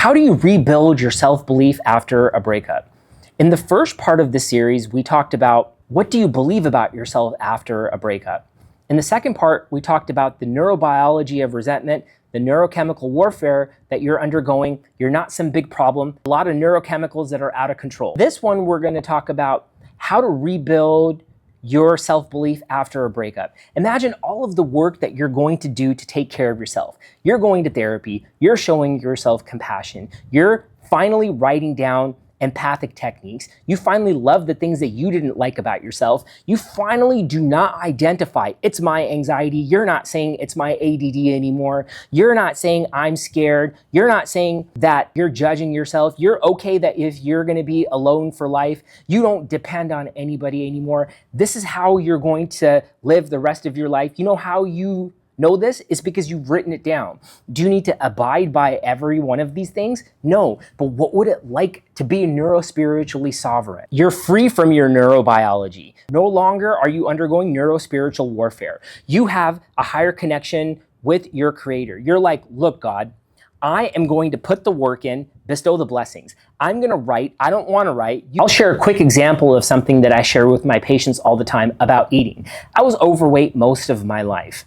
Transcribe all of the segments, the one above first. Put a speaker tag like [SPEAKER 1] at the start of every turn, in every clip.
[SPEAKER 1] How do you rebuild your self-belief after a breakup? In the first part of this series, we talked about what do you believe about yourself after a breakup. In the second part, we talked about the neurobiology of resentment, the neurochemical warfare that you're undergoing. You're not some big problem. A lot of neurochemicals that are out of control. This one, we're going to talk about how to rebuild your self-belief after a breakup. Imagine all of the work that you're going to do to take care of yourself. You're going to therapy, you're showing yourself compassion, you're finally writing down empathic techniques, you finally love the things that you didn't like about yourself, you finally do not identify, it's my anxiety, you're not saying it's my ADD anymore, you're not saying I'm scared, you're not saying that you're judging yourself, you're okay that if you're gonna be alone for life, you don't depend on anybody anymore. This is how you're going to live the rest of your life. You know how you know this? It's because you've written it down. Do you need to abide by every one of these things? No, but what would it like to be neurospiritually sovereign? You're free from your neurobiology. No longer are you undergoing neurospiritual warfare. You have a higher connection with your creator. You're like, look, God, I am going to put the work in, bestow the blessings. I'm gonna write, I don't wanna write. I'll share a quick example of something that I share with my patients all the time about eating. I was overweight most of my life.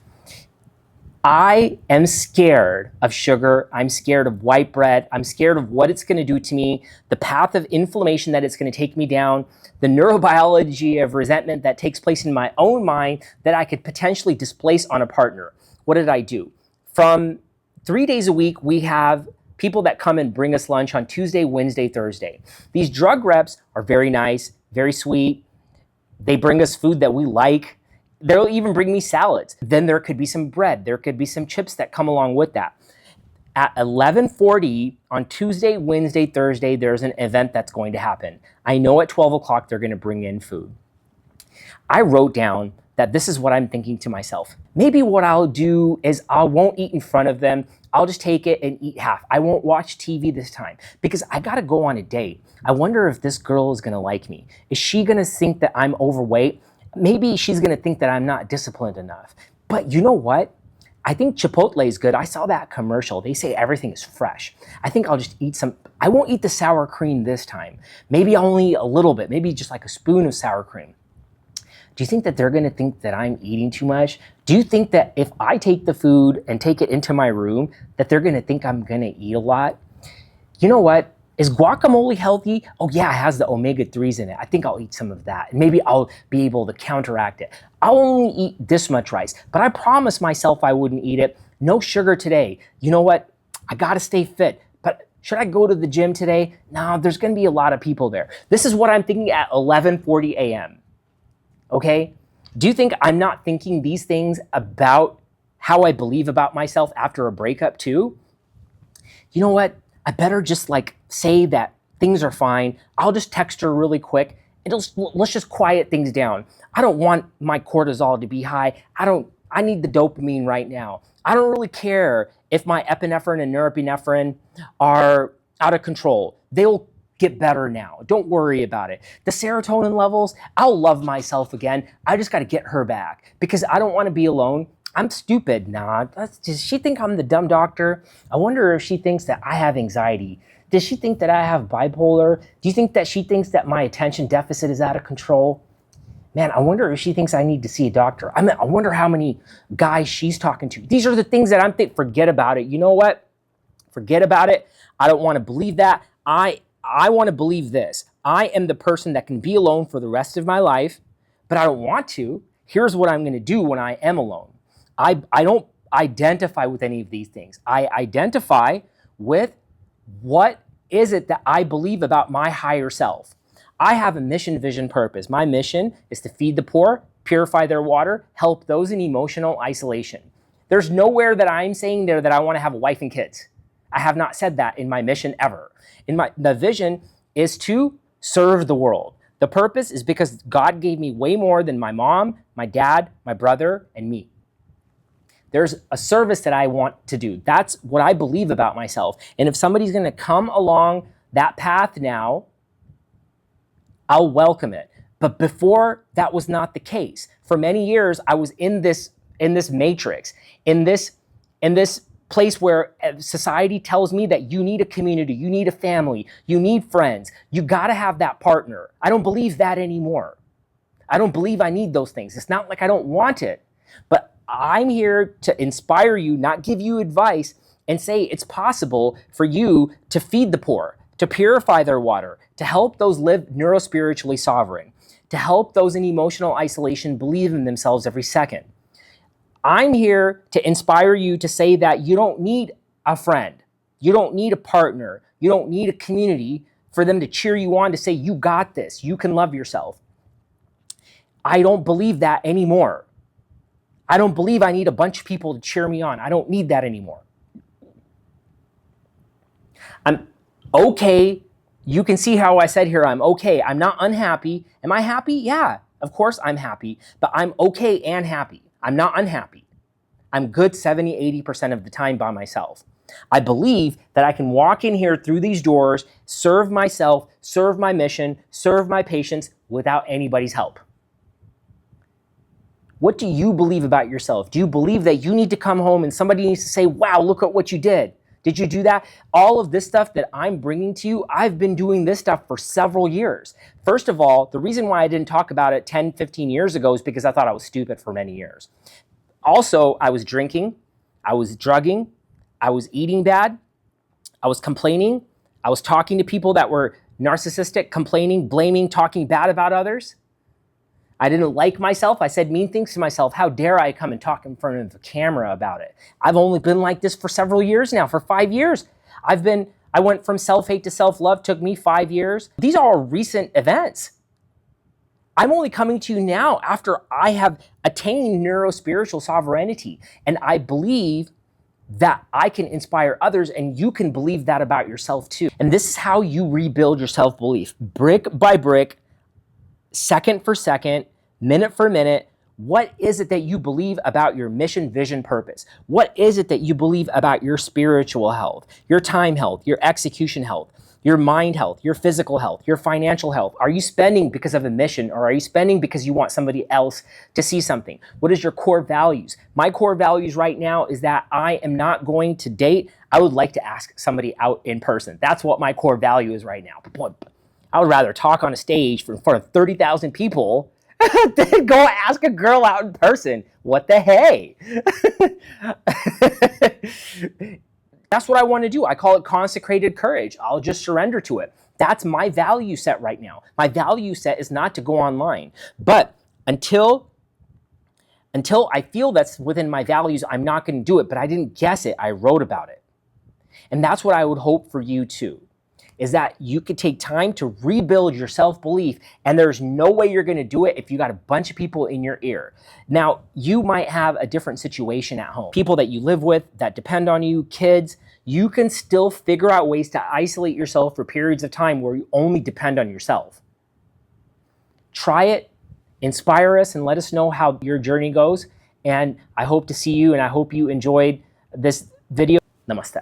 [SPEAKER 1] I am scared of sugar. I'm scared of white bread. I'm scared of what it's going to do to me, the path of inflammation that it's going to take me down, the neurobiology of resentment that takes place in my own mind that I could potentially displace on a partner. What did I do? From 3 days a week, we have people that come and bring us lunch on Tuesday, Wednesday, Thursday. These drug reps are very nice, very sweet. They bring us food that we like. They'll even bring me salads. Then there could be some bread. There could be some chips that come along with that. At 11:40 on Tuesday, Wednesday, Thursday, there's an event that's going to happen. I know at 12 o'clock they're going to bring in food. I wrote down that this is what I'm thinking to myself. Maybe what I'll do is I won't eat in front of them. I'll just take it and eat half. I won't watch TV this time because I got to go on a date. I wonder if this girl is going to like me. Is she going to think that I'm overweight? Maybe she's gonna think that I'm not disciplined enough. But you know what? I think Chipotle is good. I saw that commercial. They say everything is fresh. I think I'll just eat some. I won't eat the sour cream this time. Maybe I'll only eat a little bit, maybe just like a spoon of sour cream. Do you think that they're gonna think that I'm eating too much? Do you think that if I take the food and take it into my room, that they're gonna think I'm gonna eat a lot? You know what? Is guacamole healthy? Oh yeah, it has the omega-3s in it. I think I'll eat some of that. And maybe I'll be able to counteract it. I'll only eat this much rice, but I promised myself I wouldn't eat it. No sugar today. You know what? I gotta stay fit, but should I go to the gym today? No, there's gonna be a lot of people there. This is what I'm thinking at 11:40 a.m. Okay? Do you think I'm not thinking these things about how I believe about myself after a breakup too? You know what? I better just like say that things are fine. I'll just text her really quick and let's just quiet things down. I don't want my cortisol to be high. I need the dopamine right now. I don't really care if my epinephrine and norepinephrine are out of control. They'll get better now. Don't worry about it. The serotonin levels, I'll love myself again. I just got to get her back because I don't want to be alone. I'm stupid. Nah, does she think I'm the dumb doctor? I wonder if she thinks that I have anxiety. Does she think that I have bipolar? Do you think that she thinks that my attention deficit is out of control? Man, I wonder if she thinks I need to see a doctor. I wonder how many guys she's talking to. These are the things that I'm thinking, forget about it. You know what? Forget about it. I don't want to believe that. I want to believe this. I am the person that can be alone for the rest of my life, but I don't want to. Here's what I'm going to do when I am alone. I don't identify with any of these things. I identify with what is it that I believe about my higher self. I have a mission, vision, purpose. My mission is to feed the poor, purify their water, help those in emotional isolation. There's nowhere that I'm saying there that I want to have a wife and kids. I have not said that in my mission ever. The vision is to serve the world. The purpose is because God gave me way more than my mom, my dad, my brother, and me. There's a service that I want to do. That's what I believe about myself. And if somebody's going to come along that path now, I'll welcome it. But before, that was not the case. For many years, I was in this matrix, in this place where society tells me that you need a community, you need a family, you need friends, you gotta have that partner. I don't believe that anymore. I don't believe I need those things. It's not like I don't want it, but I'm here to inspire you, not give you advice, and say it's possible for you to feed the poor, to purify their water, to help those live neurospiritually sovereign, to help those in emotional isolation believe in themselves every second. I'm here to inspire you to say that you don't need a friend, you don't need a partner, you don't need a community for them to cheer you on to say, you got this, you can love yourself. I don't believe that anymore. I don't believe I need a bunch of people to cheer me on. I don't need that anymore. I'm okay. You can see how I said here, I'm okay. I'm not unhappy. Am I happy? Yeah, of course I'm happy, but I'm okay and happy. I'm not unhappy. I'm good 70, 80% of the time by myself. I believe that I can walk in here through these doors, serve myself, serve my mission, serve my patients without anybody's help. What do you believe about yourself? Do you believe that you need to come home and somebody needs to say, wow, look at what you did? Did you do that? All of this stuff that I'm bringing to you, I've been doing this stuff for several years. First of all, the reason why I didn't talk about it 10, 15 years ago is because I thought I was stupid for many years. Also, I was drinking, I was drugging, I was eating bad, I was complaining, I was talking to people that were narcissistic, complaining, blaming, talking bad about others. I didn't like myself. I said mean things to myself. How dare I come and talk in front of the camera about it? I've only been like this for several years now, for 5 years. I went from self-hate to self-love, took me 5 years. These are all recent events. I'm only coming to you now after I have attained neurospiritual sovereignty. And I believe that I can inspire others, and you can believe that about yourself too. And this is how you rebuild your self-belief. Brick by brick, second for second, minute for minute. What is it that you believe about your mission, vision, purpose? What is it that you believe about your spiritual health, your time health, your execution health, your mind health, your physical health, your financial health? Are you spending because of a mission, or are you spending because you want somebody else to see something? What is your core values? My core values right now is that I am not going to date. I would like to ask somebody out in person. That's what my core value is right now. I would rather talk on a stage in front of 30,000 people than go ask a girl out in person. What the hey? That's what I want to do. I call it consecrated courage. I'll just surrender to it. That's my value set right now. My value set is not to go online. But until I feel that's within my values, I'm not going to do it. But I didn't guess it. I wrote about it. And that's what I would hope for you too, is that you could take time to rebuild your self-belief, and there's no way you're going to do it if you got a bunch of people in your ear. Now, you might have a different situation at home. People that you live with that depend on you, kids, you can still figure out ways to isolate yourself for periods of time where you only depend on yourself. Try it, inspire us, and let us know how your journey goes. And I hope to see you, and I hope you enjoyed this video. Namaste.